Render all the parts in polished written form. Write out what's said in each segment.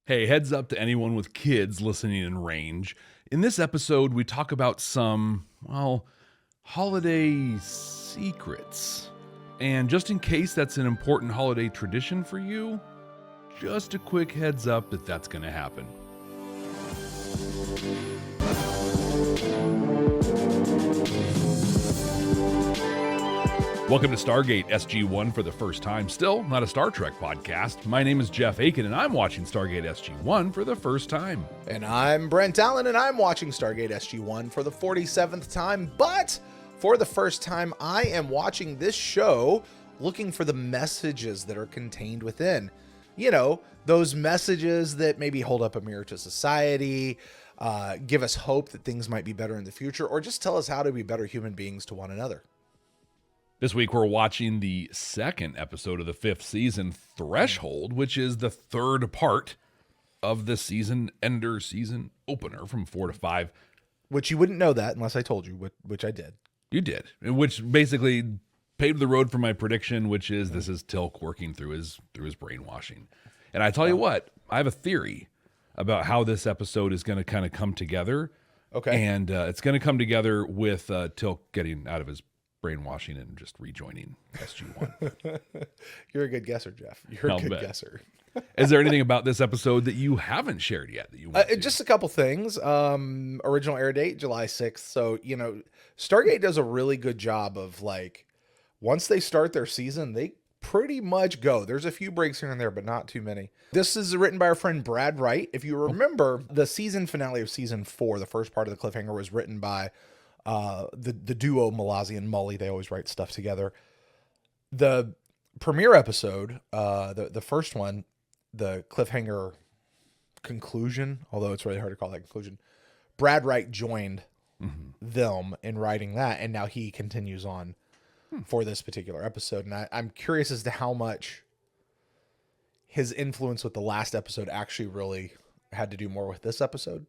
Hey, heads up to anyone with kids listening in range. In this episode, we talk about some, holiday secrets. And just in case that's an important holiday tradition for you, just a quick heads up that that's going to happen. Welcome to Stargate SG-1 for the first time. Still not a Star Trek podcast. My name is Jeff Akin, and I'm watching Stargate SG-1 for the first time. And I'm Brent Allen, and I'm watching Stargate SG-1 for the 47th time. But for the first time, I am watching this show looking for the messages that are contained within. You know, those messages that maybe hold up a mirror to society, give us hope that things might be better in the future, or just tell us how to be better human beings to one another. This week, we're watching the second episode of the fifth season, Threshold, which is the third part of the season ender, season opener from 4 to 5. Which you wouldn't know that unless I told you, which I did. You did, which basically paved the road for my prediction, which is this is Teal'c working through his brainwashing. And I tell you what, I have a theory about how this episode is going to kind of come together. Okay. And it's going to come together with Teal'c getting out of his brainwashing and just rejoining SG-1. You're a good guesser, Jeff. You're a good guesser. Is there anything about this episode that you haven't shared yet that you want to? Just a couple things. Original air date, July 6th. So, you know, Stargate does a really good job of, like, once they start their season, they pretty much go. There's a few breaks here and there, but not too many. This is written by our friend Brad Wright. If you remember, the season finale of season 4, the first part of the cliffhanger, was written by the duo Malazi and Mully. They always write stuff together. The premiere episode, the first one, the cliffhanger conclusion, although it's really hard to call that conclusion, Brad Wright joined them in writing that, and now he continues on for this particular episode. And I'm curious as to how much his influence with the last episode actually really had to do more with this episode.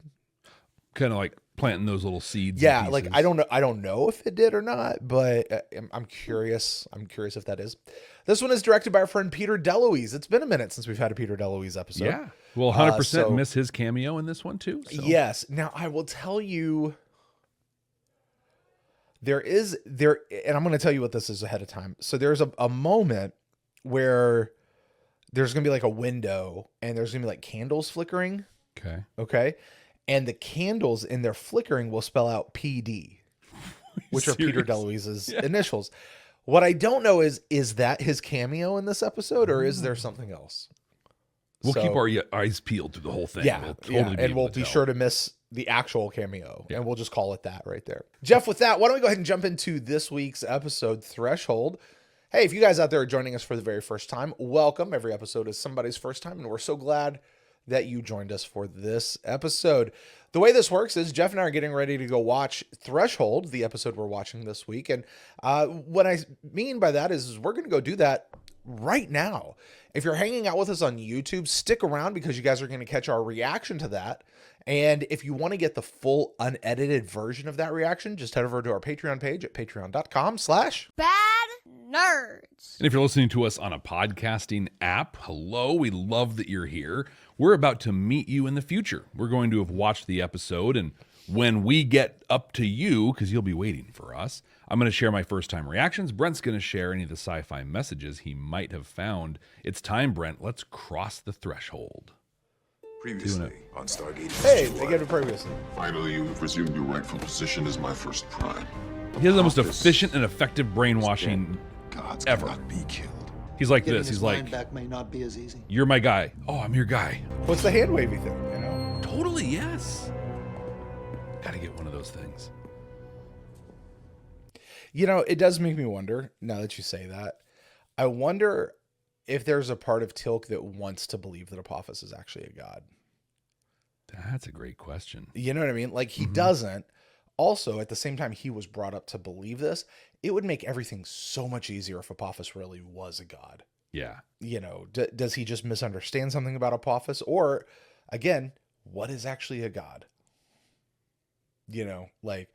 Kind of like planting those little seeds. Yeah, like I don't know if it did or not, but I'm curious. I'm curious if that is. This one is directed by our friend Peter DeLuise. It's been a minute since we've had a Peter DeLuise episode. Yeah, we'll 100% miss his cameo in this one too. So. Yes. Now I will tell you, and I'm going to tell you what this is ahead of time. So there's a moment where there's going to be like a window, and there's going to be like candles flickering. Okay. And the candles in their flickering will spell out PD, which are Peter DeLuise's initials. What I don't know is that his cameo in this episode, or is there something else? We'll keep our eyes peeled through the whole thing. Yeah, we'll be sure to miss the actual cameo, and we'll just call it that right there. Jeff, with that, why don't we go ahead and jump into this week's episode, Threshold. Hey, if you guys out there are joining us for the very first time, welcome. Every episode is somebody's first time, and we're so glad that you joined us for this episode. The way this works is Jeff and I are getting ready to go watch Threshold, the episode we're watching this week. And what I mean by that is we're going to go do that right now. If you're hanging out with us on YouTube, stick around because you guys are going to catch our reaction to that. And if you want to get the full unedited version of that reaction, just head over to our Patreon page at patreon.com/badnerds. And if you're listening to us on a podcasting app, hello, we love that you're here. We're about to meet you in the future. We're going to have watched the episode, and when we get up to you, because you'll be waiting for us, I'm going to share my first-time reactions. Brent's going to share any of the sci-fi messages he might have found. It's time, Brent. Let's cross the threshold. Previously on Stargate SG-1. Hey, they get it previously. Finally, you've resumed your rightful position as my first prime. He has the most efficient and effective brainwashing Gods ever. cannot be killed. He's like Getting this. his He's mind like, back may not be as easy. you're my guy. Oh, I'm your guy. What's the hand wavy thing, you know? Totally, yes. Gotta get one of those things. You know, it does make me wonder, now that you say that, I wonder if there's a part of Teal'c that wants to believe that Apophis is actually a god. That's a great question. You know what I mean? Like, he doesn't. Also, at the same time he was brought up to believe this, it would make everything so much easier if Apophis really was a god. Yeah. You know, does he just misunderstand something about Apophis? Or, again, what is actually a god? You know, like,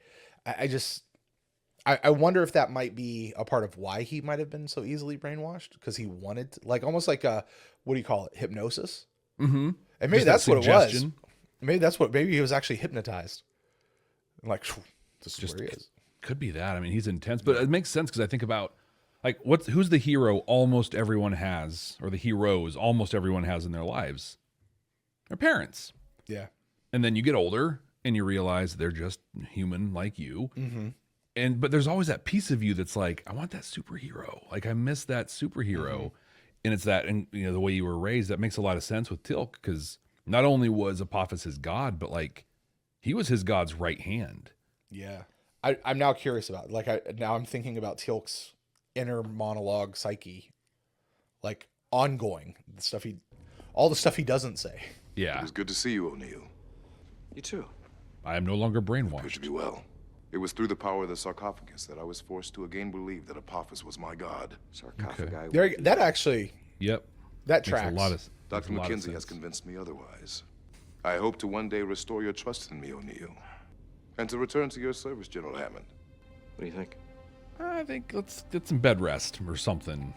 I wonder if that might be a part of why he might have been so easily brainwashed, because he wanted, like, almost like a, what do you call it? Hypnosis. Mm-hmm. And maybe Just that that's what it was. suggestion. Maybe he was actually hypnotized. Like, this is Just where he is. could be that. I mean, he's intense, but it makes sense because I think about like who's the hero almost everyone has, or the heroes almost everyone has in their lives? Their parents. Yeah. And then you get older and you realize they're just human like you. Mm-hmm. But there's always that piece of you that's like, I want that superhero. Like I miss that superhero. And it's that, and the way you were raised, that makes a lot of sense with Teal'c, because not only was Apophis his god, but like he was his god's right hand. Yeah. I'm now curious about it. Now I'm thinking about Teal'c's inner monologue psyche, like ongoing, all the stuff he doesn't say. Yeah. It was good to see you, O'Neill. You too. I am no longer Good to brainwashed. be well. It was through the power of the sarcophagus that I was forced to again believe that Apophis was my god. Sarcophagi. That actually, Yep. that Makes tracks. a lot of Dr. makes a lot of McKenzie has sense. convinced me otherwise. I hope to one day restore your trust in me, O'Neill. And to return to your service, General Hammond. What do you think? I think let's get some bed rest or something.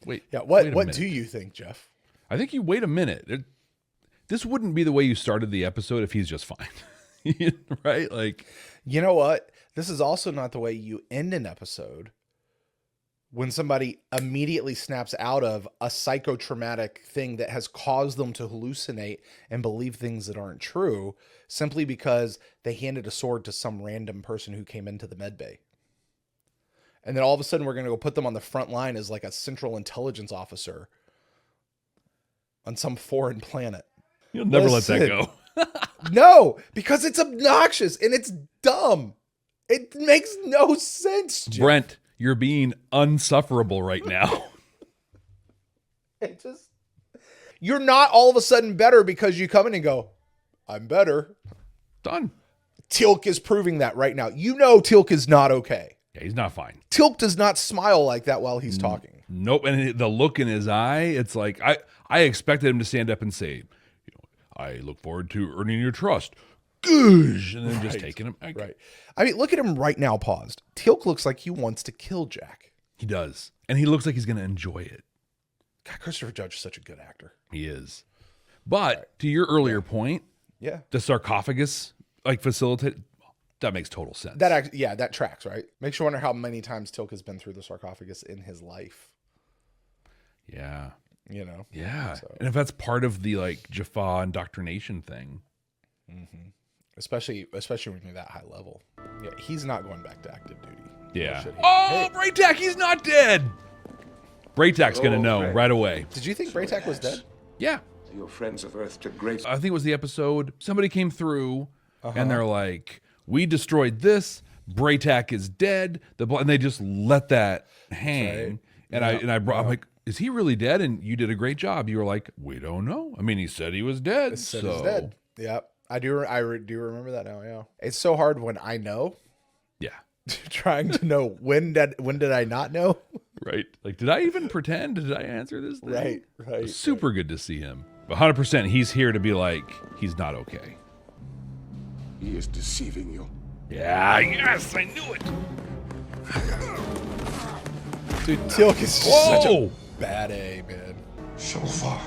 Wait. Yeah. wait a What minute. do you think, Jeff? I think you wait a minute. This wouldn't be the way you started the episode if he's just fine. Right? Like, You know what? This is also not the way you end an episode when somebody immediately snaps out of a psychotraumatic thing that has caused them to hallucinate and believe things that aren't true simply because they handed a sword to some random person who came into the med bay. And then all of a sudden we're going to go put them on the front line as like a central intelligence officer on some foreign planet. you'll never let that Listen. go. No, because it's obnoxious and it's dumb. It makes no sense, Jim. Brent, you're being unsufferable right now. You're not all of a sudden better because you come in and go, I'm better. Done. Teal'c is proving that right now. You know Teal'c is not okay. Yeah, he's not fine. Teal'c does not smile like that while he's talking. Nope. And the look in his eye, it's like I expected him to stand up and say, I look forward to earning your trust. Goosh, and then just taking him. Right. I mean, look at him right now paused. Teal'c looks like he wants to kill Jack. He does. And he looks like he's going to enjoy it. God, Christopher Judge is such a good actor. He is. But to your earlier point, Yeah. the sarcophagus, like facilitate, that makes total sense. That tracks, right? Makes you wonder how many times Teal'c has been through the sarcophagus in his life. Yeah. You know? Yeah. So- And if that's part of the like Jaffa indoctrination thing. Especially when you're that high level. Yeah, he's not going back to active duty. Yeah. Nor should he. Oh, Hey, Braytac, he's not dead. Braytac's going to know right. right away. did you think Braytac was dead? Yeah. Your friends of Earth took great. I think it was the episode. Somebody came through and they're like, we destroyed this. Braytac is dead. And they just let that hang. Right. And I'm like, is he really dead? And you did a great job. You were like, we don't know. I mean, he said he was dead. Said so he's dead. Yeah, I do remember that now. Yeah, it's so hard when I know, yeah, trying to know when did I not know? right. Like, did I even pretend? Did I answer this thing? Right. Super good to see him. 100%. He's here to be like, he's not okay. He is deceiving you. Yeah. Yes, I knew it. Dude, Teal'c is just such a Whoa. bad A, man. Shofar.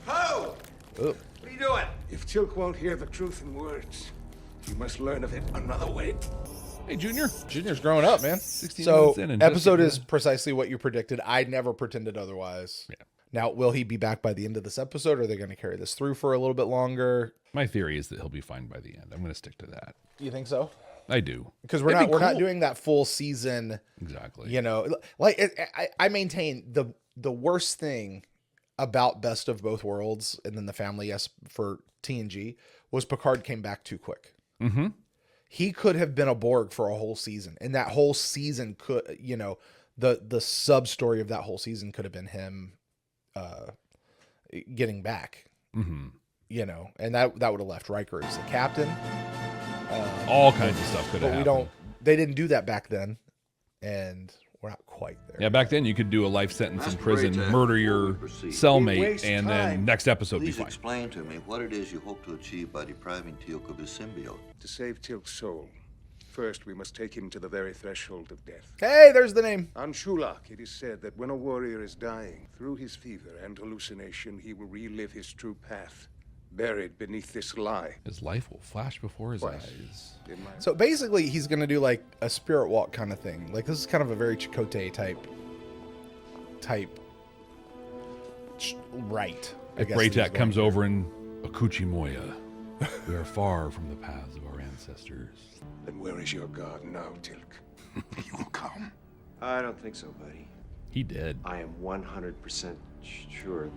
Ho! Ugh. What are you doing? If Teal'c won't hear the truth in words, he must learn of it another way. Hey, Junior. Junior's growing up, man. 16 So minutes in and episode just- is precisely what you predicted. I never pretended otherwise. Yeah. Now, will he be back by the end of this episode? Or are they going to carry this through for a little bit longer? My theory is that he'll be fine by the end. I'm going to stick to that. You think so? I do. Because we're That'd not be we're not cool. doing that full season. Exactly. You know, like I maintain the worst thing about Best of Both Worlds and then the family for TNG was Picard came back too quick. Mm-hmm. He could have been a Borg for a whole season, and that whole season could, you know, the sub story of that whole season could have been him getting back. Mm-hmm. You know, and that would have left Riker as the captain. All kinds of stuff could have But we happened. don't. They didn't do that back then, and we're not quite there. Yeah, back then you could do a life sentence in Master prison, Braytac, murder before your we proceed, We cellmate, waste and then time. next episode be Please fine. explain to me what it is you hope to achieve by depriving Teal'c of his symbiote. To save Teal'c's soul, First, we must take him to the very threshold of death. Hey, there's the name. On Teal'c, it is said that when a warrior is dying, through his fever and hallucination, he will relive his true path, buried beneath this lie. His life will flash before his Twice. eyes. In my So basically, he's going to do like a spirit walk kind of thing. Like this is kind of a very Chakotay type. Right. I If guess that he's Braytac going comes for. over in Akuchi Moya, we are far from the paths of our ancestors. And where is your god now, Teal'c? He will come. I don't think so, buddy. He did. I am 100% sure.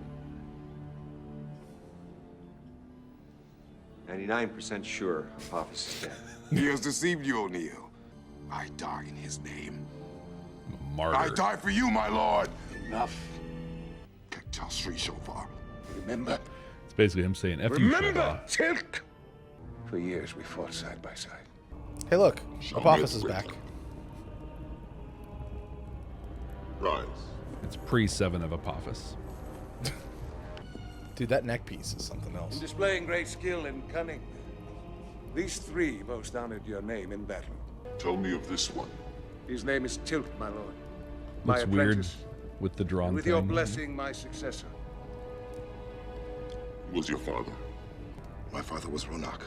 99% sure Apophis is dead. He has deceived you, O'Neill. I die in his name. I'm a martyr. I die for you, my lord. Enough. Tell Sri Shofar. Remember? It's basically him saying, F you, Remember, Shova. Teal'c! For years we fought side by side. Hey, look, Show Apophis me is the back. Rise. It's pre-7 of Apophis. Dude, that neck piece is something In else. displaying great skill and cunning, these three most honored your name in battle. Tell me of this one. His name is Teal'c, my lord. My Looks weird apprentice. with the drawn With thing. your blessing, my successor. Who was your father? My father was Ronak,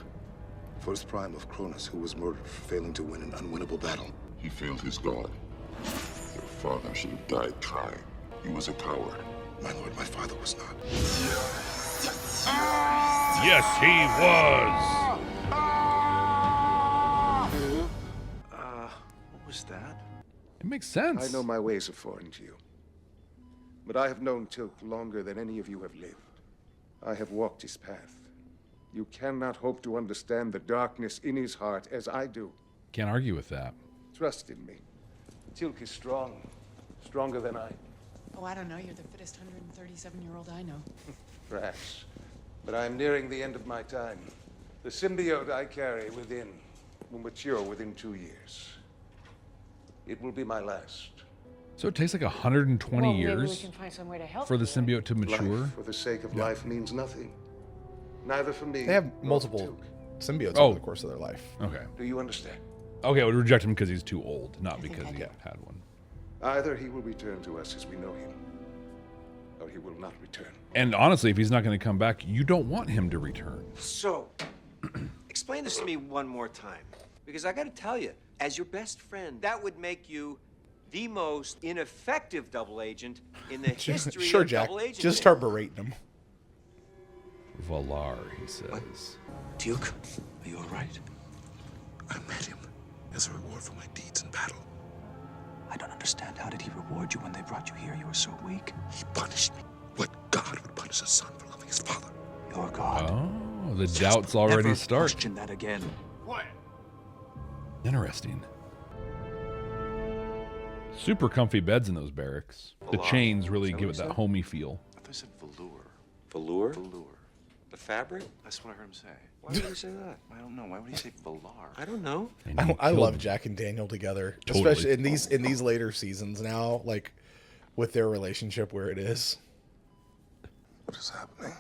first prime of Cronus, who was murdered for failing to win an unwinnable battle. He failed his god. Your father should have died trying. He was a coward. My lord, my father was not. Yes, he was. What was that? It makes sense. I know my ways are foreign to you. But I have known Teal'c longer than any of you have lived. I have walked his path. You cannot hope to understand the darkness in his heart as I do. Can't argue with that. Trust in me. Teal'c is strong. Stronger than I. Oh, I don't know. You're the fittest 137-year-old I know. Perhaps. But I'm nearing the end of my time. The symbiote I carry within will mature within 2 years. It will be my last. So it takes like 120 Well, maybe we years can find some way to help for the you then. symbiote to mature. Life for the sake of life means nothing. Neither for me. They have nor for multiple Teal'c. symbiotes Oh. over the course of their life. Okay. Do you understand? Okay, I would reject him because he's too old, not think because I he do. had one. Either he will return to us as we know him, or he will not return. And honestly, if he's not going to come back, you don't want him to return. So, explain this to me one more time. Because I gotta tell you, as your best friend, that would make you the most ineffective double agent in the history Sure, of Jack. double agenting. Just start berating him. Valar, he says. Teal'c, are you all right? I met him as a reward for my deeds in battle. I don't understand. How did he reward you when they brought you here? You were so weak. He punished me. What god would punish a son for loving his father? Your God. Oh, the doubts already Never start. question that again. Interesting. Super comfy beds in those barracks. The chains really give it that homey feel. I thought I said velour. Velour? Velour. The fabric? That's what I heard him say. Why would he say that? I don't know. Why would he say Valar? I don't know. And he I killed- love Jack and Daniel together, Totally. especially in these later seasons now, like with their relationship where it is. What is happening?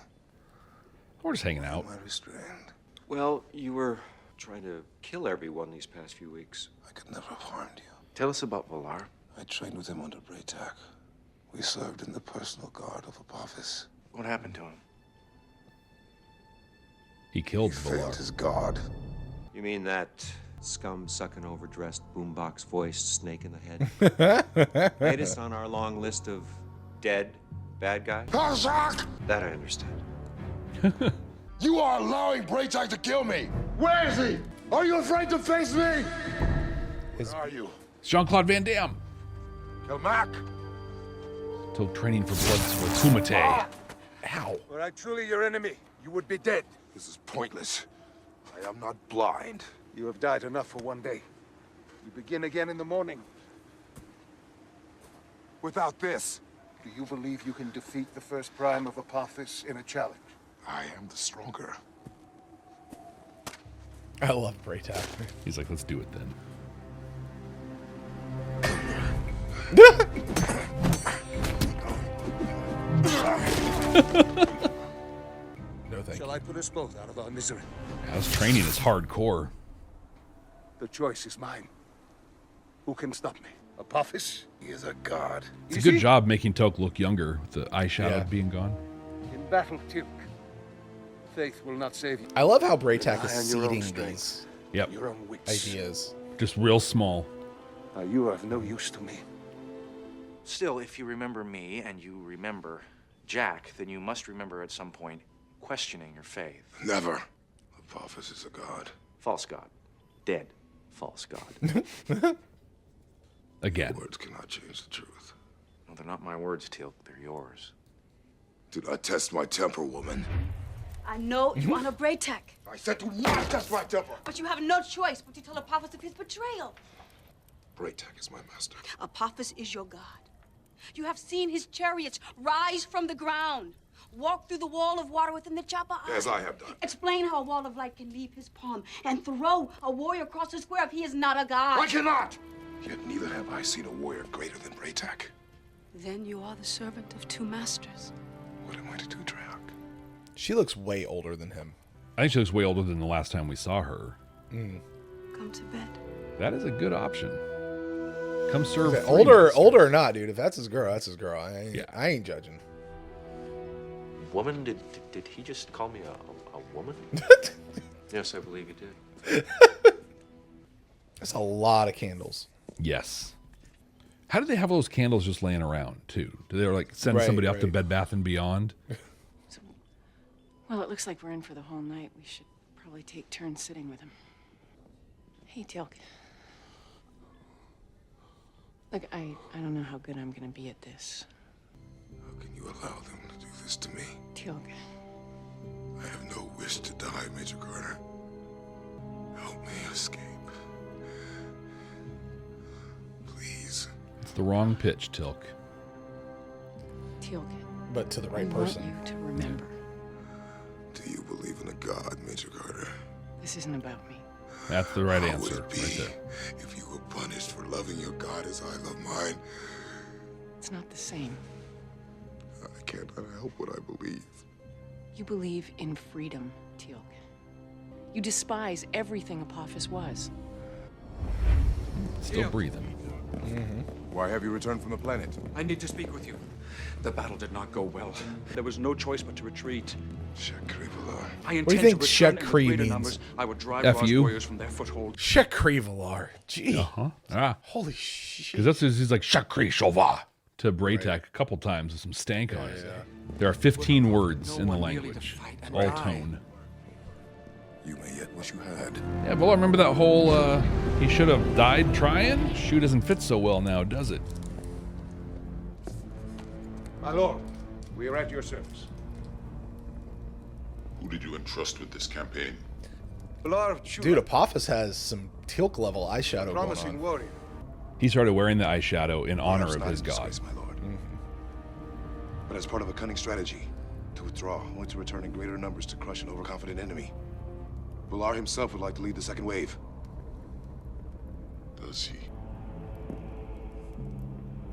We're just hanging out. Am I restrained? Well, you were trying to kill everyone these past few weeks. I could never have harmed you. Tell us about Valar. I trained with him under Braytac. We served in the personal guard of Apophis. What happened to him? He killed He failed Valar. his god. You mean that scum-sucking, overdressed, boombox-voiced snake in the head? Latest on our long list of dead bad guys? That I understand. You are allowing Braytac to kill me. Where is he? Are you afraid to face me? Where are you? It's Jean-Claude Van Damme. Teal'c. Still training for Blood Kumite. Ow. Were I truly your enemy, you would be dead. This is pointless. I am not blind. You have died enough for one day. You begin again in the morning. Without this, Do you believe you can defeat the first prime of Apophis in a challenge? I am the stronger. I love Braytac. He's like, let's do it then. No thank Shall you. I put us both out of our misery? His training is hardcore. The choice is mine. Who can stop me? Apophis, he is a god. It's a good job making Teal'c look younger with the eyeshadow being gone. In battle, Teal'c, faith will not save you. I love how Braytac is Rely on your own seeding strength. these Yep. Your own wits. ideas. Just real small. You are of no use to me. Still, if you remember me and you remember Jack, then you must remember at some point questioning your faith. Never. Apophis is a god. False god. Dead. False god. Again. Words cannot change the truth. No, they're not my words, Teal'c. They're yours. Do not test my temper, woman. I know you want a Braytac, I said do not test my temper. but you have no choice but to tell Apophis of his betrayal. Braytac is my master. Apophis is your god. You have seen his chariots rise from the ground, walk through the wall of water within the Chopper Eye. As I have done. Explain how a wall of light can leave his palm and throw a warrior across the square if he is not a god. I cannot! Yet neither have I seen a warrior greater than Braytac. Then you are the servant of two masters. What am I to do, Teal'c? She looks way older than him. I think she looks way older than the last time we saw her. Come to bed. That is a good option. Come serve Okay, free, older mister. or not, dude. If that's his girl, that's his girl. I ain't judging. Woman? Did he just call me a woman? Yes, I believe he did. That's a lot of candles. Yes. How do they have those candles just laying around, too? Do they like send Right, somebody up to right. Bed Bath & Beyond? Well, it looks like we're in for the whole night. We should probably take turns sitting with him. Hey, Teal'c. Look, I don't know how good I'm gonna be at this. How can you allow them to do this to me? Teal'c, I have no wish to die, Major Carter. Help me escape. Please. It's the wrong pitch, Teal'c. Teal'c, But to the I right want person. you to remember, Do you believe in a god, Major Carter? this isn't about me. That's the right How answer would it be right there. if you were punished for loving your god as I love mine? It's not the same. I cannot help what I believe. You believe in freedom, Teal'c. You despise everything Apophis was. Still breathing. Why have you returned from the planet? I need to speak with you. The battle did not go well. There was no choice but to retreat. Shakri Valar. I intend What do you think to return, and with Shakri greater means? numbers, I would drive F Ra's you? warriors from their foothold. Shakri Valar. Gee. Uh-huh. Ah. Holy shit. Because that's he's like Shakri Shova to Braytac a couple times with some stank on it. There are 15 words in the one merely to language, fight and all die. tone. You may yet wish you had. Yeah, well, I remember that whole he should have died trying. Shoe doesn't fit so well now, does it? My lord, we are at your service. Who did you entrust with this campaign? Valar of Chula, Dude, Apophis has some Teal'c level eyeshadow going promising on. warrior. He started wearing the eyeshadow in honor Perhaps of not his in god. disgrace, my lord. But as part of a cunning strategy, to withdraw, only to return in greater numbers to crush an overconfident enemy. Valar himself would like to lead the second wave. Does he?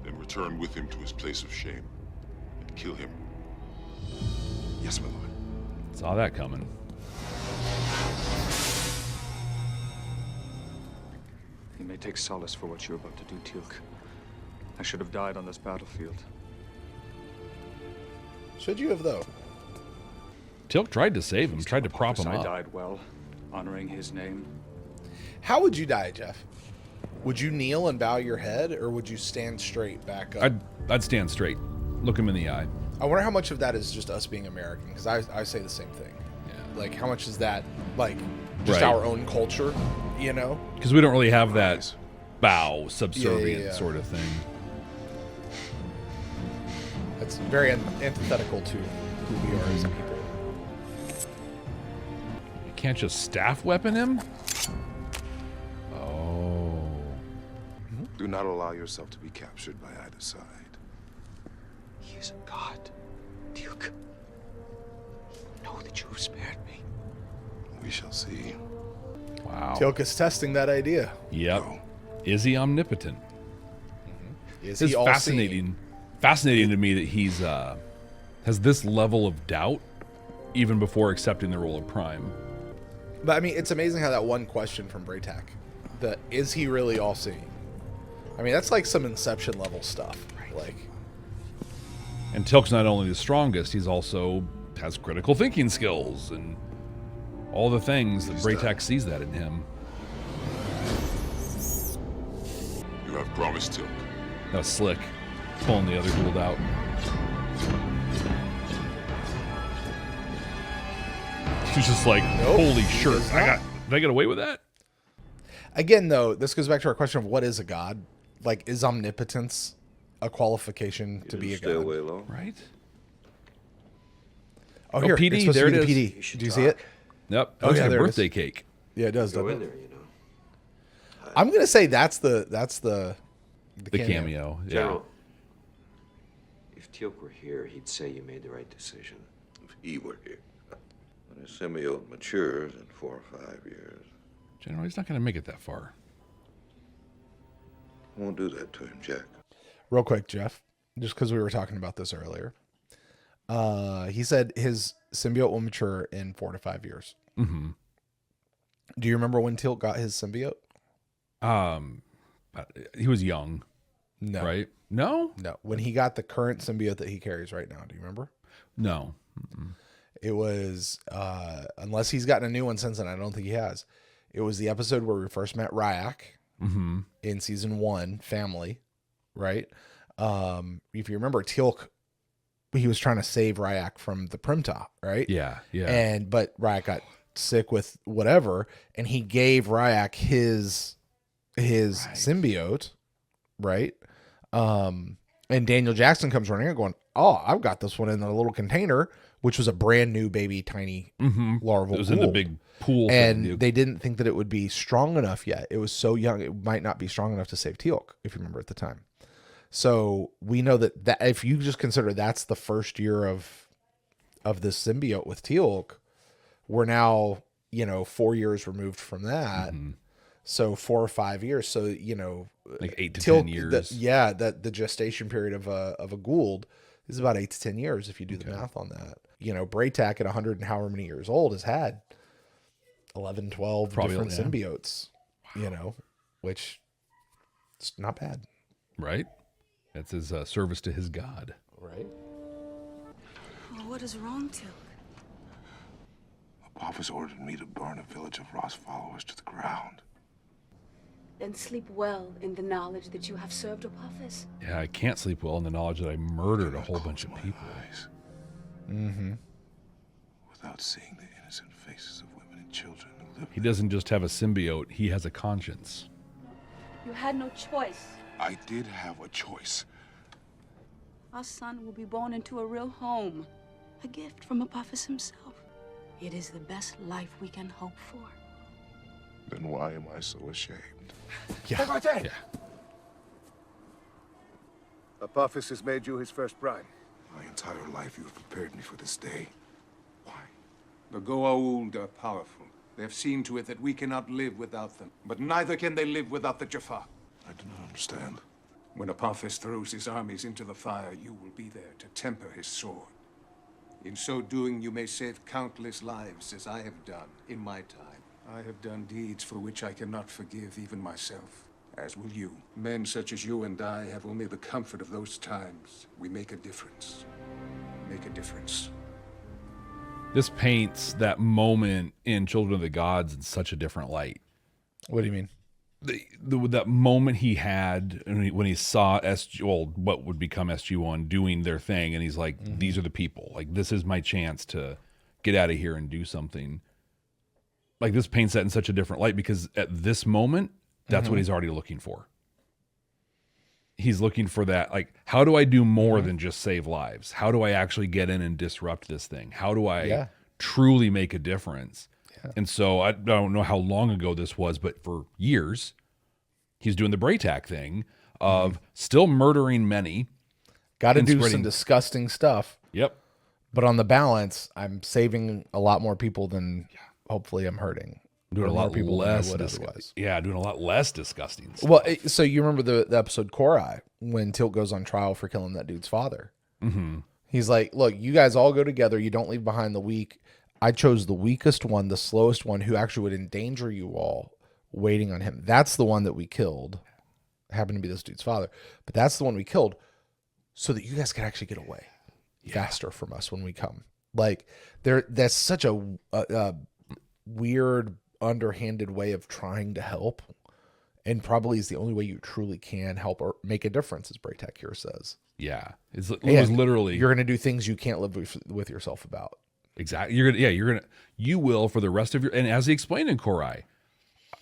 Then return with him to his place of shame and kill him. Yes, my lord. Saw that coming. You may take solace for what you're about to do, Teal'c. I should have died on this battlefield. Should you have, though? Teal'c tried to save him, tried to prop him I up. died well, honoring his name. How would you die, Jeff? Would you kneel and bow your head, or would you stand straight back up? I'd stand straight, look him in the eye. I wonder how much of that is just us being American, because I say the same thing. Yeah. Like, how much is that, like, just Right. our own culture, you know? Because we don't really have that bow, subservient Yeah. sort of thing. That's very antithetical to who we are as people. You can't just staff weapon him? Oh. Do not allow yourself to be captured by either side. He is a god, Teal'c. Know that you have spared me. We shall see. Wow. Teal'c is testing that idea. Yep. Is he omnipotent? Is It's he all fascinating. Fascinating to me that he's has this level of doubt even before accepting the role of Prime. But I mean, it's amazing how that one question from Braytac is he really all-seeing? I mean, that's like some Inception level stuff. Like, And Teal'c's not only the strongest, he's also has critical thinking skills and all the things that Braytac sees that in him. You have promised, Teal'c. That was slick, pulling the other Gould out. He's just like, Nope, holy he shirt! does not. Did I get away with that? again, though, this goes back to our question of what is a god? Like, is omnipotence a qualification to be a Stay god? away low. Right? Oh, here, PD, it's supposed there to it be is. the You PD. should Do you see it? talk. Yep. That Oh, looks yeah, like a there it is. birthday cake. Yeah, it does. Go doesn't in it? there, you know. I'm gonna say that's the The cameo. Yeah. General, if Teal'c were here, he'd say you made the right decision. If he were here. When a symbiote matures in 4 or 5 years, General, he's not going to make it that far. won't do that to him, Jack. Real quick, Jeff, just because we were talking about this earlier. He said his symbiote will mature in 4 to 5 years. Mm-hmm. Do you remember when Teal'c got his symbiote? He was young, No. right? No? No. When he got the current symbiote that he carries right now, do you remember? No. It was, unless he's gotten a new one since then, I don't think he has. It was the episode where we first met Ryak Mm-hmm. in season 1, Family, right? If you remember, Teal'c, he was trying to save Ryak from the Primta, right? Yeah, yeah. But Ryak got sick with whatever, and he gave Ryak his symbiote, right? And Daniel Jackson comes running in going, "Oh, I've got this one in a little container," which was a brand new baby tiny larval. It was in the Gould. big pool. And thing. they didn't think that it would be strong enough yet. It was so young, it might not be strong enough to save Teal'c, if you remember at the time. So we know that if you just consider that's the first year of this symbiote with Teal'c, we're now, 4 years removed from that. Mm-hmm. So 4 or 5 years. So, like 8 to Teal'c, 10 years. the gestation period of a Gould is about 8 to 10 years if you do the math on that. Braytac at 100 and however many years old has had 11, 12 Probably, different yeah. symbiotes, which it's not bad. Right? That's his service to his god. Right. Oh, what is wrong, Teal'c? Apophis ordered me to burn a village of Ross followers to the ground. Then sleep well in the knowledge that you have served Apophis. Yeah, I can't sleep well in the knowledge that I murdered a whole bunch of people. Mm-hmm. Without seeing the innocent faces of women and children who live He doesn't just have a symbiote, he has a conscience. You had no choice. I did have a choice. Our son will be born into a real home. A gift from Apophis himself. It is the best life we can hope for. Then why am I so ashamed? Yeah. Yeah. Apophis has made you his first bride. My entire life you have prepared me for this day. Why? The Goa'uld are powerful. They have seen to it that we cannot live without them. But neither can they live without the Jaffa. I do not understand. When Apophis throws his armies into the fire, you will be there to temper his sword. In so doing, you may save countless lives, as I have done in my time. I have done deeds for which I cannot forgive even myself, as will you. Men such as you and I have only the comfort of those times. We make a difference. Make a difference. This paints that moment in Children of the Gods in such a different light. What do you mean? That moment he had when he saw what would become SG-1 doing their thing, and he's like, these are the people. Like, this is my chance to get out of here and do something. Like, this paints that in such a different light, because at this moment, that's what he's already looking for. He's looking for that, like, how do I do more than just save lives? How do I actually get in and disrupt this thing? How do I truly make a difference? And so I don't know how long ago this was, but for years, he's doing the Braytac thing of still murdering many. Got to and do spreading- some disgusting stuff. Yep. But on the balance, I'm saving a lot more people than hopefully I'm hurting. Doing Or a more lot people than I less would disgusting. otherwise. Yeah, doing a lot less disgusting stuff. Well, so you remember the episode Korai when Teal'c goes on trial for killing that dude's father? Mm-hmm. He's like, look, you guys all go together. You don't leave behind the weak. I chose the weakest one, the slowest one, who actually would endanger you all waiting on him. That's the one that we killed. Happened to be this dude's father, but that's the one we killed so that you guys could actually get away faster from us when we come. Like that's such a weird, underhanded way of trying to help, and probably is the only way you truly can help or make a difference, as Braytac here says. Yeah, it was literally, you're going to do things you can't live with yourself about. Exactly. You will for the rest of your, and as he explained in Korai,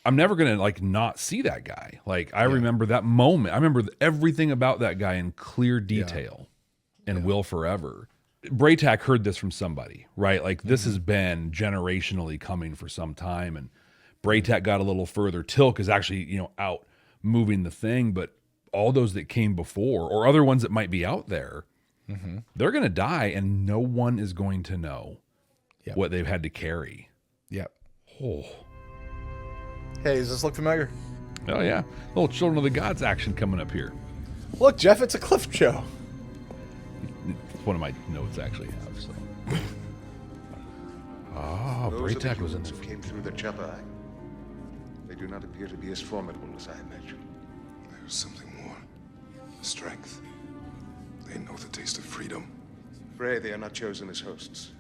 I'm never going to like not see that guy. Like I remember that moment. I remember everything about that guy in clear detail and will forever. Braytac heard this from somebody, right? Like this has been generationally coming for some time, and Braytac got a little further. Teal'c is actually, out moving the thing, but all those that came before or other ones that might be out there, they're going to die, and no one is going to know what they've had to carry. Yep. Oh. Hey, does this look familiar? Oh, yeah. Little Children of the Gods action coming up here. Look, Jeff, it's a cliff show. It's one of my notes, actually. So. Braytac was in there. Who came through the Chappai. They do not appear to be as formidable as I imagined. There's something more. Strength. They know the taste of freedom. Frey, they are not chosen as hosts.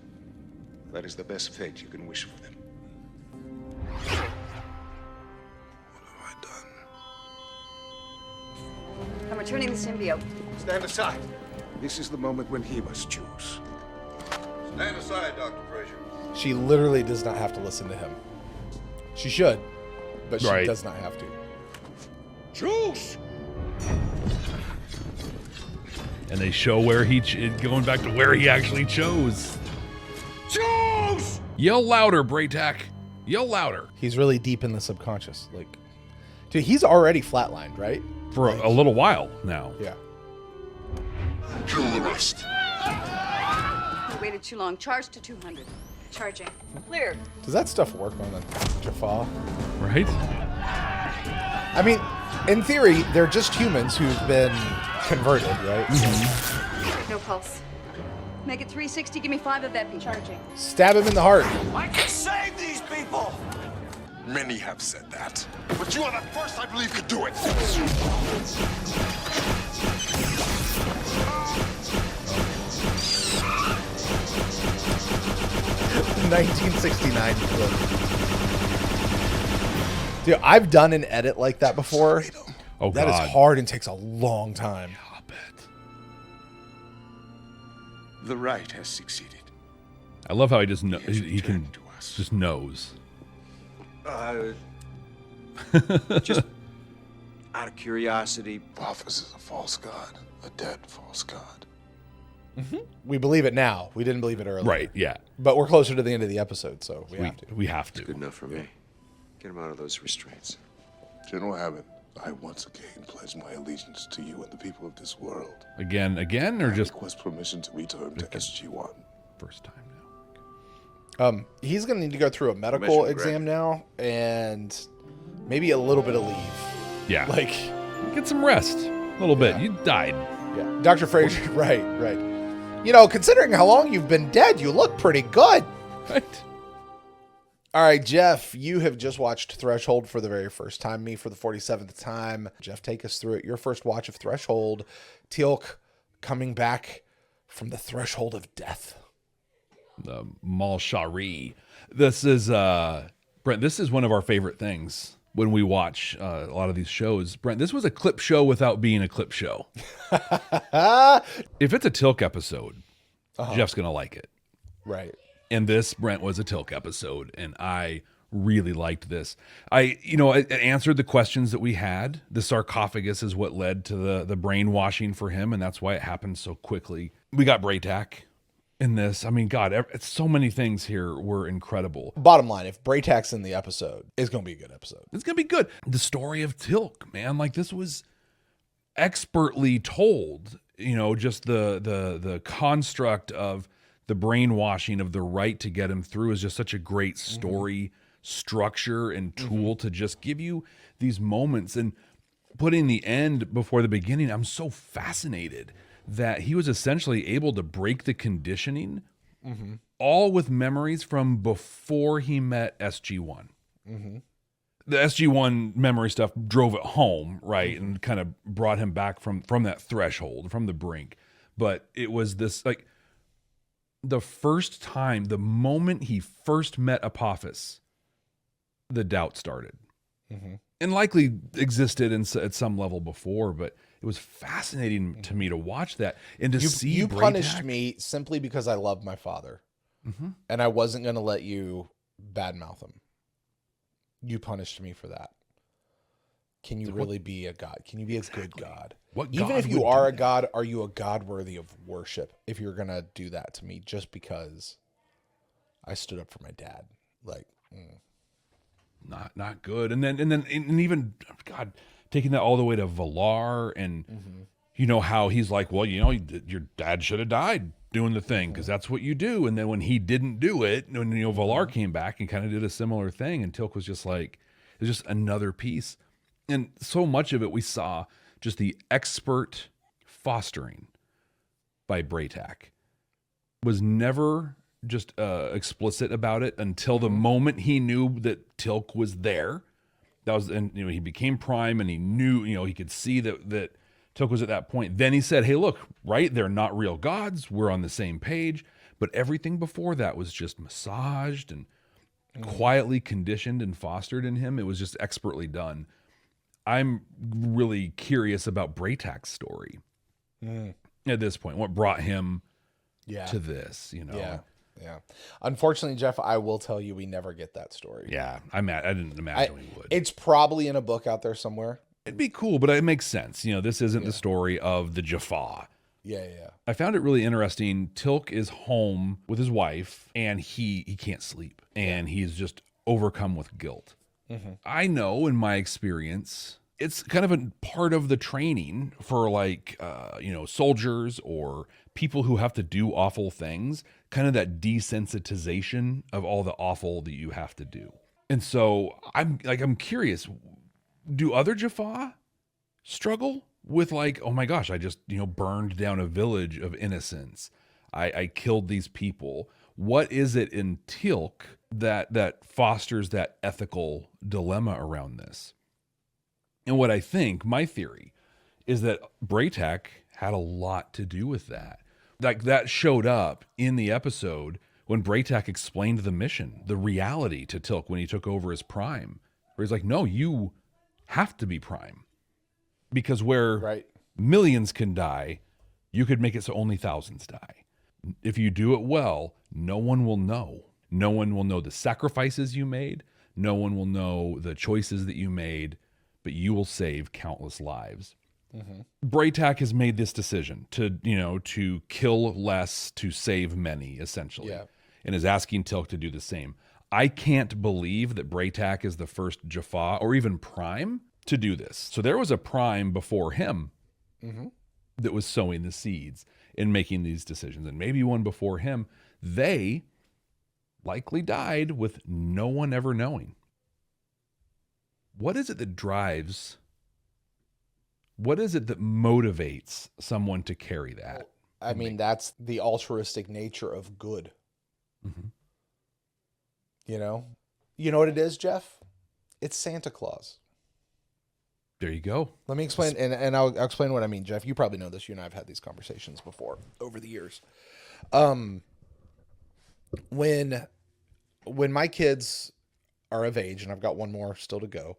That is the best fate you can wish for them. I'm returning the symbiote. Stand aside. This is the moment when he must choose. Stand aside, Dr. Frazier. She literally does not have to listen to him. She should, but she does not have to. Choose! And they show where going back to where he actually chose. Choose! Yell louder, Braytac. Yell louder. He's really deep in the subconscious. Like, dude, he's already flatlined, right? For a little while now. Yeah. Kill the rest. You waited too long. Charge to 200. Charging. Clear. Does that stuff work on the Jaffa? Right? I mean, in theory, they're just humans who've been converted, right? No pulse. Make it 360. Give me 5 of that. Be charging. Stab him in the heart. I can save these people! Many have said that, but you are the first I believe could do it. 1969 clip. Dude, I've done an edit like that before. Oh, that God. is hard and takes a long time. Yeah, I'll bet. The right has succeeded. I love how he just he can just knows. Just out of curiosity. Apophis is a false god, a dead false god. We believe it now. We didn't believe it earlier. Right, yeah. But we're closer to the end of the episode, so we have to. We have to. Good enough for me. Get him out of those restraints. General Hammond, I once again pledge my allegiance to you and the people of this world. Again, or I just request permission to return to SG-1. first time now? He's going to need to go through a medical Permission exam now and maybe a little bit of leave. Yeah. Like, get some rest. A little bit. You died. Yeah. Dr. Frazier, right. You know, considering how long you've been dead, you look pretty good. Right. All right, Jeff, you have just watched Threshold for the very first time. Me for the 47th time. Jeff, take us through it. Your first watch of Threshold. Teal'c coming back from the threshold of death. The Mal Shari. This is Brent. This is one of our favorite things when we watch a lot of these shows. Brent, this was a clip show without being a clip show. If it's a Teal'c episode, Jeff's gonna like it. Right. And this, Brent, was a Teal'c episode, and I really liked this. It answered the questions that we had. The sarcophagus is what led to the brainwashing for him, and that's why it happened so quickly. We got Braytac in this. I mean, God, so many things here were incredible. Bottom line, if Braytac's in the episode, it's going to be a good episode. It's going to be good. The story of Teal'c, man, like this was expertly told, just the construct of the brainwashing of the right to get him through is just such a great story structure and tool to just give you these moments and putting the end before the beginning. I'm so fascinated that he was essentially able to break the conditioning all with memories from before he met SG-1. the SG-1 memory stuff drove it home, right, and kind of brought him back from that threshold, from the brink. But it was this, like, the first time, the moment he first met Apophis, the doubt started. And likely existed at some level before, but it was fascinating to me to watch that and to see you Braytac. punished me simply because I love my father, and I wasn't going to let you badmouth him. You punished me for that. Can you really be a god? Can you be a good god? Even if you are a god, are you a god worthy of worship if you're going to do that to me just because I stood up for my dad? Like, not good. And even, God, taking that all the way to Valar, and you know how he's like, well, you know, your dad should have died doing the thing because that's what you do. And then when he didn't do it, when, you know, Valar came back and kind of did a similar thing, and Teal'c was just like, it's just another piece. And so much of it we saw just the expert fostering by Braytac. Was never just explicit about it until the moment he knew that Teal'c was there. That was, and you know, he became Prime, and he knew, you know, he could see that Teal'c was at that point. Then he said, hey, look, right, they're not real gods. We're on the same page. But everything before that was just massaged and quietly conditioned and fostered in him. It was just expertly done. I'm really curious about Braytac's story at this point. What brought him to this, you know? Yeah. Unfortunately, Jeff, I will tell you, we never get that story. Yeah, I didn't imagine we would. It's probably in a book out there somewhere. It'd be cool, but it makes sense. You know, this isn't the story of the Jaffa. Yeah. I found it really interesting. Teal'c is home with his wife, and he can't sleep, and he's just overcome with guilt. I know, in my experience, it's kind of a part of the training for, like, you know, soldiers or people who have to do awful things, kind of that desensitization of all the awful that you have to do. And so I'm curious, do other Jaffa struggle with, like, oh my gosh, I just, you know, burned down a village of innocents. I killed these people. What is it in Teal'c that fosters that ethical dilemma around this? And what I think, my theory, is that Braytac had a lot to do with that. Like, that showed up in the episode when Braytac explained the mission, the reality to Teal'c when he took over as Prime. Where he's like, no, you have to be Prime. Because where millions can die, you could make it so only thousands die. If you do it well, no one will know. No one will know the sacrifices you made. No one will know the choices that you made, but you will save countless lives. Braytac has made this decision to kill less to save many, essentially, and is asking Teal'c to do the same. I can't believe that Braytac is the first Jaffa or even Prime to do this. So there was a Prime before him that was sowing the seeds and making these decisions, and maybe one before him. They likely died with no one ever knowing. What is it that drives? What is it that motivates someone to carry that? I mean, that's the altruistic nature of good. You know what it is, Jeff? It's Santa Claus. There you go. Let me explain, and I'll explain what I mean, Jeff. You probably know this. You and I have had these conversations before over the years. When my kids are of age, and I've got one more still to go,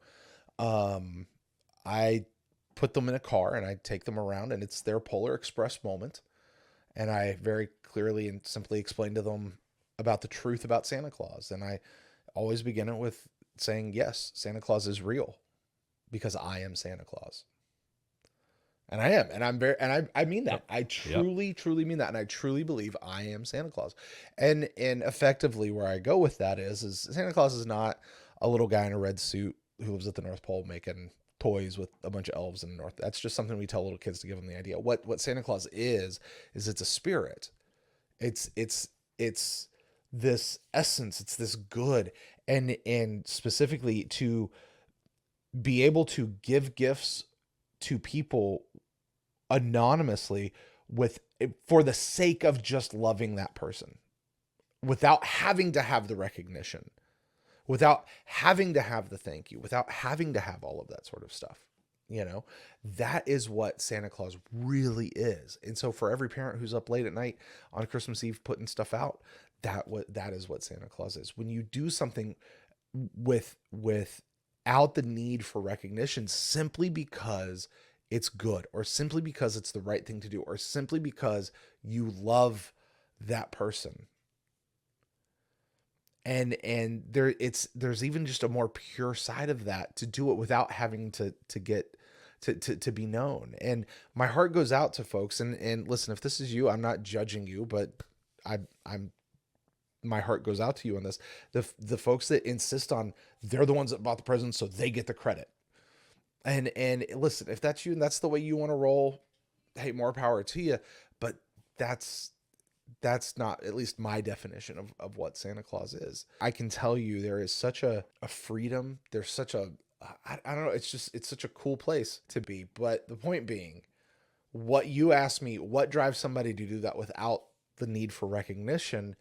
I put them in a car and I take them around, and it's their Polar Express moment. And I very clearly and simply explain to them about the truth about Santa Claus. And I always begin it with saying, yes, Santa Claus is real because I am Santa Claus. And I am, and I mean that. I truly mean that. And I truly believe I am Santa Claus. And effectively where I go with that is Santa Claus is not a little guy in a red suit who lives at the North Pole making toys with a bunch of elves in the North. That's just something we tell little kids to give them the idea. What Santa Claus is it's a spirit. It's this essence. It's this good. And specifically to be able to give gifts to people anonymously for the sake of just loving that person without having to have the recognition, without having to have the thank you, without having to have all of that sort of stuff. That is what Santa Claus really is. And so for every parent who's up late at night on Christmas Eve putting stuff out, that is what Santa Claus is. When you do something without the need for recognition, simply because it's good, or simply because it's the right thing to do, or simply because you love that person. And there's even just a more pure side of that, to do it without having to get to be known. And my heart goes out to folks, and listen, if this is you, I'm not judging you, but my heart goes out to you on this. The folks that insist on they're the ones that bought the presents, so they get the credit. And listen, if that's you and that's the way you want to roll, hey, more power to you. But that's not, at least my definition of what Santa Claus is. I can tell you there is such a freedom. There's such a, I don't know. It's such a cool place to be. But the point being, what you asked me, what drives somebody to do that without the need for recognition?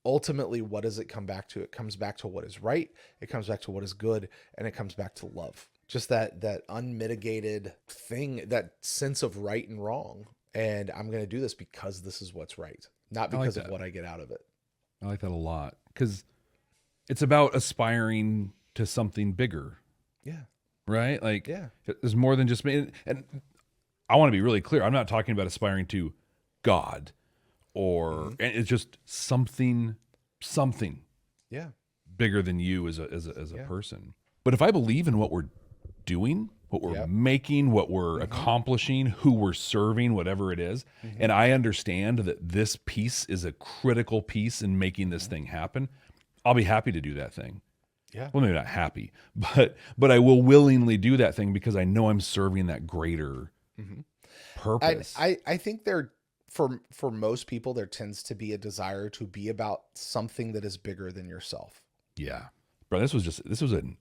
Ultimately, what does it come back to? It comes back to what is right. It comes back to what is good. And it comes back to love. Just that unmitigated thing, that sense of right and wrong. And I'm going to do this because this is what's right, not because of what I get out of it. I like that a lot, because it's about aspiring to something bigger. Yeah. Right? Like, yeah. There's more than just me. And I want to be really clear. I'm not talking about aspiring to God or, and it's just something yeah, bigger than you as a person. But if I believe in what we're doing, what we're making, what we're accomplishing, who we're serving, whatever it is, and I understand that this piece is a critical piece in making this thing happen, I'll be happy to do that thing. Yeah. Well, maybe not happy, but I will willingly do that thing because I know I'm serving that greater purpose. I think for most people, there tends to be a desire to be about something that is bigger than yourself. Yeah. Bro, this was an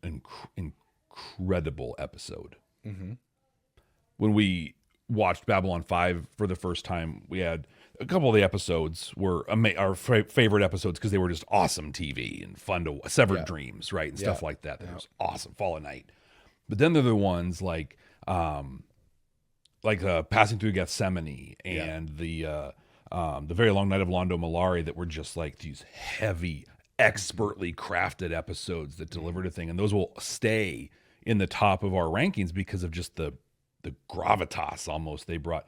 incredible episode. When we watched Babylon 5 for the first time, we had a couple of the episodes were our favorite episodes because they were just awesome TV and fun to Severed Dreams, right? And stuff like that. That was awesome. Fall of Night. But then there are the ones like Passing Through Gethsemane and the Very Long Night of Londo Mollari, that were just like these heavy, expertly crafted episodes that delivered a thing. And those will stay in the top of our rankings because of just the gravitas almost they brought.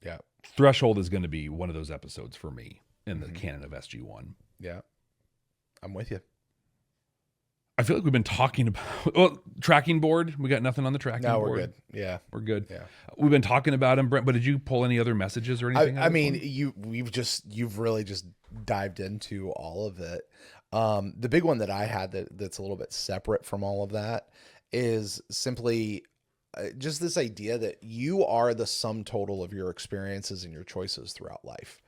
Yeah. Threshold is going to be one of those episodes for me in the canon of SG-1. Yeah. I'm with you. I feel like we've been talking about, tracking board. We got nothing on the tracking board. No, we're good. Yeah. We're good. Yeah. We've been talking about him, Brent, but did you pull any other messages or anything? I mean, you've really just dived into all of it. The big one that I had that's a little bit separate from all of that is simply just this idea that you are the sum total of your experiences and your choices throughout life,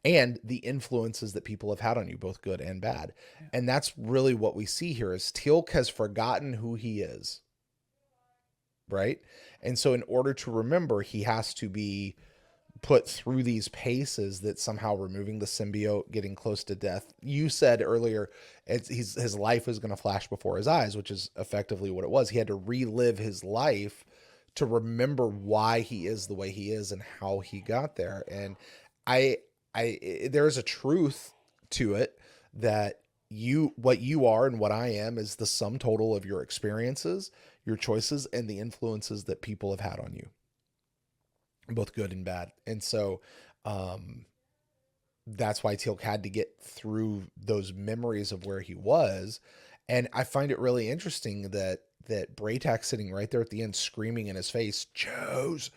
and the influences that people have had on you, both good and bad. Yeah. And that's really what we see here is Teal'c has forgotten who he is. Right. And so in order to remember, he has to be put through these paces that somehow removing the symbiote, getting close to death. You said earlier, his life is going to flash before his eyes, which is effectively what it was. He had to relive his life to remember why he is the way he is and how he got there. And there's a truth to it that what you are and what I am is the sum total of your experiences, your choices, and the influences that people have had on you, both good and bad. And so that's why Teal'c had to get through those memories of where he was. And I find it really interesting that Braytac sitting right there at the end, screaming in his face, Joe's,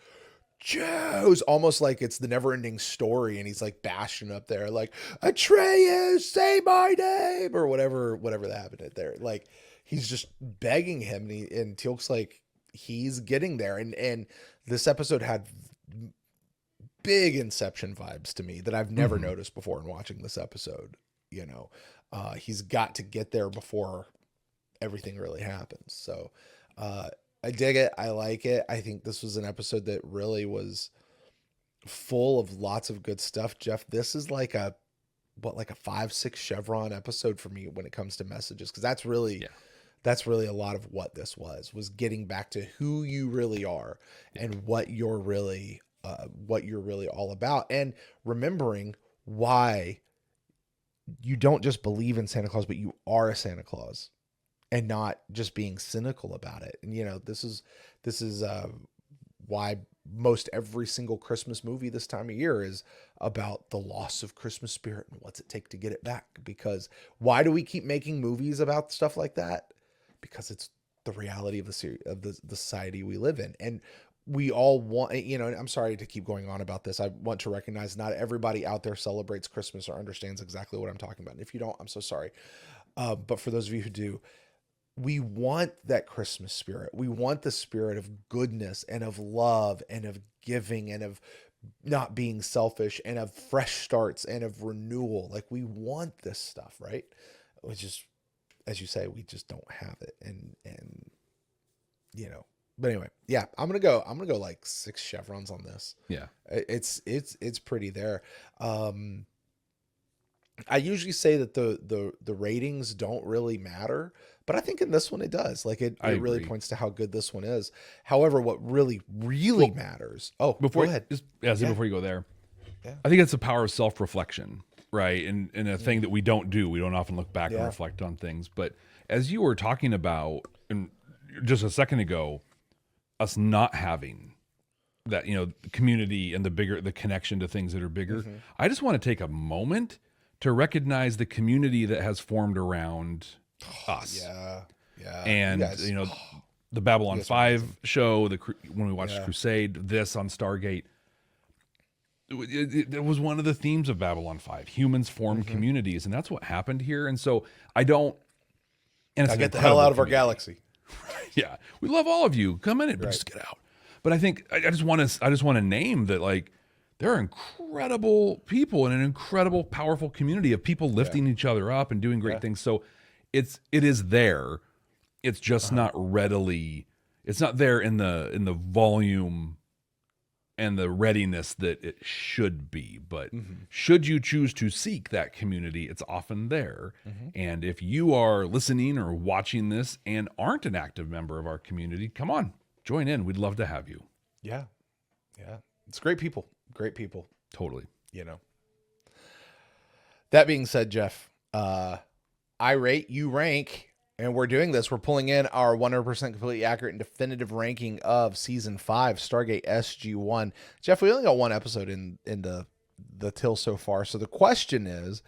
almost like it's the never ending story. And he's like bashing up there, like, Atreus, say my name, or whatever that happened there. Like, he's just begging him, and Teal'c's like, he's getting there. And this episode had big Inception vibes to me that I've never noticed before in watching this episode. He's got to get there before everything really happens. So I dig it. I like it. I think this was an episode that really was full of lots of good stuff. Jeff, this is like like a 5-6 chevron episode for me when it comes to messages, because that's really a lot of what this was getting back to who you really are and what you're really all about, and remembering why you don't just believe in Santa Claus, but you are a Santa Claus, and not just being cynical about it. And this is why most every single Christmas movie this time of year is about the loss of Christmas spirit and what's it take to get it back. Because why do we keep making movies about stuff like that? Because it's the reality of the society we live in. And we all want, I'm sorry to keep going on about this. I want to recognize not everybody out there celebrates Christmas or understands exactly what I'm talking about. And if you don't, I'm so sorry. But for those of you who do, we want that Christmas spirit. We want the spirit of goodness and of love and of giving and of not being selfish and of fresh starts and of renewal. Like, we want this stuff, right? Which is, as you say, we just don't have it. And but anyway, yeah, I'm going to go like 6 chevrons on this. Yeah. It's pretty there. I usually say that the ratings don't really matter, but I think in this one it does. Like, it really points to how good this one is. However, what really matters. Oh, before go ahead. Before you go there, yeah. I think it's the power of self-reflection, right? And a thing that we don't do. We don't often look back and reflect on things. But as you were talking about, and just a second ago, us not having that, community and the connection to things that are bigger. Mm-hmm. I just want to take a moment to recognize the community that has formed around us. Yeah. And, the Babylon 5 show, when we watched Crusade, this on Stargate, it was one of the themes of Babylon 5. Humans form communities, and that's what happened here. And so I get the hell out of our galaxy. Yeah. We love all of you. Come in it, but just get out. But I think I just want to name that, like, there are incredible people in an incredible, powerful community of people lifting each other up and doing great things. So it is there. It's just not readily. It's not there in the volume and the readiness that it should be. But should you choose to seek that community, it's often there. And if you are listening or watching this and aren't an active member of our community, come on, join in. We'd love to have you. Yeah. It's great people. Great people. Totally. That being said, Jeff, I rate, you rank, and we're doing this. We're pulling in our 100% completely accurate and definitive ranking of season 5, Stargate SG-1. Jeff, we only got one episode in the Teal'c so far. So the question is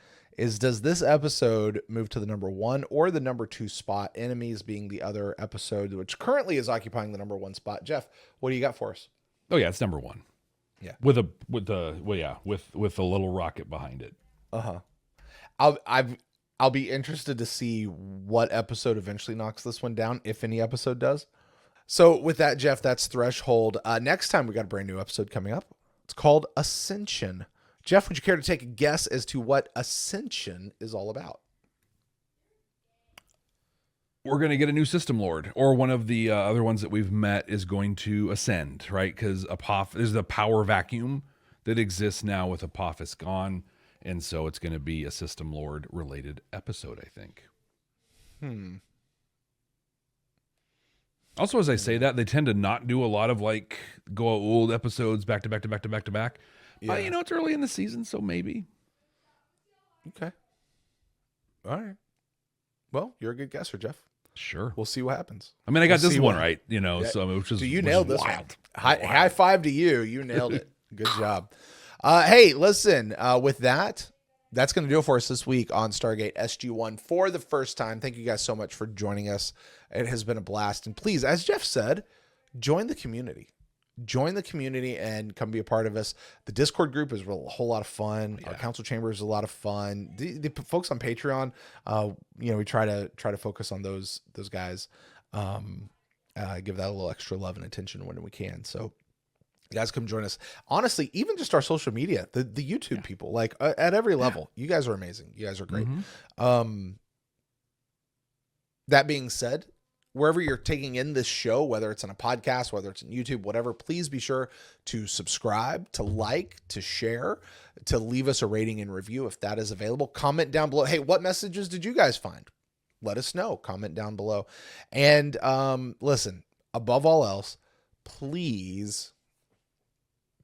does this episode move to the number 1 or the number 2 spot? Enemies being the other episode, which currently is occupying the number 1 spot. Jeff, what do you got for us? Oh yeah, it's number 1. Yeah. With a little rocket behind it. I'll be interested to see what episode eventually knocks this one down, if any episode does. So with that, Jeff, that's Threshold. Next time we got a brand new episode coming up. It's called Ascension. Jeff, would you care to take a guess as to what Ascension is all about? We're going to get a new system lord, or one of the other ones that we've met is going to ascend, right? Because there's the power vacuum that exists now with Apophis gone. And so it's going to be a system lord related episode, I think. Also, as I say that, they tend to not do a lot of go old episodes back to back to back to back to back. Yeah. It's early in the season, so maybe. Okay. All right. Well, you're a good guesser, Jeff. Sure. We'll see what happens. I mean, I got this one right, so you nailed this one. High five to you. You nailed it. Good job. Hey, listen, with that's going to do it for us this week on Stargate SG-1 for the first time. Thank you guys so much for joining us. It has been a blast. And please, as Jeff said, join the community. Join the community and come be a part of us. The Discord group is a whole lot of fun. Our council chamber is a lot of fun. The folks on Patreon, we try to focus on those guys. Give that a little extra love and attention when we can. So you guys come join us. Honestly, even just our social media, the YouTube people, at every level, you guys are amazing. You guys are great. That being said, wherever you're taking in this show, whether it's on a podcast, whether it's on YouTube, whatever, please be sure to subscribe, to like, to share, to leave us a rating and review if that is available. Comment down below. Hey, what messages did you guys find? Let us know. Comment down below. And listen, above all else, please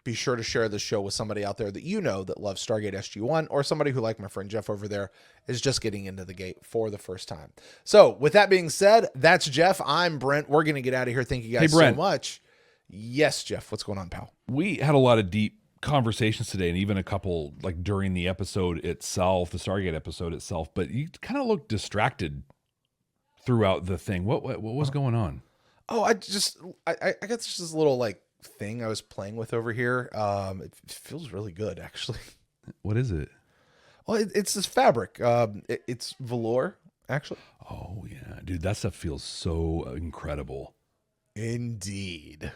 be sure to share this show with somebody out there that you know that loves Stargate SG1, or somebody who, like my friend Jeff over there, is just getting into the gate for the first time. So with that being said, that's Jeff. I'm Brent. We're going to get out of here. Thank you guys so much. Yes, Jeff. What's going on, pal? We had a lot of deep conversations today, and even a couple like during the episode itself, the Stargate episode itself, but you kind of looked distracted throughout the thing. What was going on? Oh, I got just this little like thing I was playing with over here. It feels really good, actually. What is it? Well, it's this fabric. It's velour, actually. Oh yeah, dude, that stuff feels so incredible. Indeed.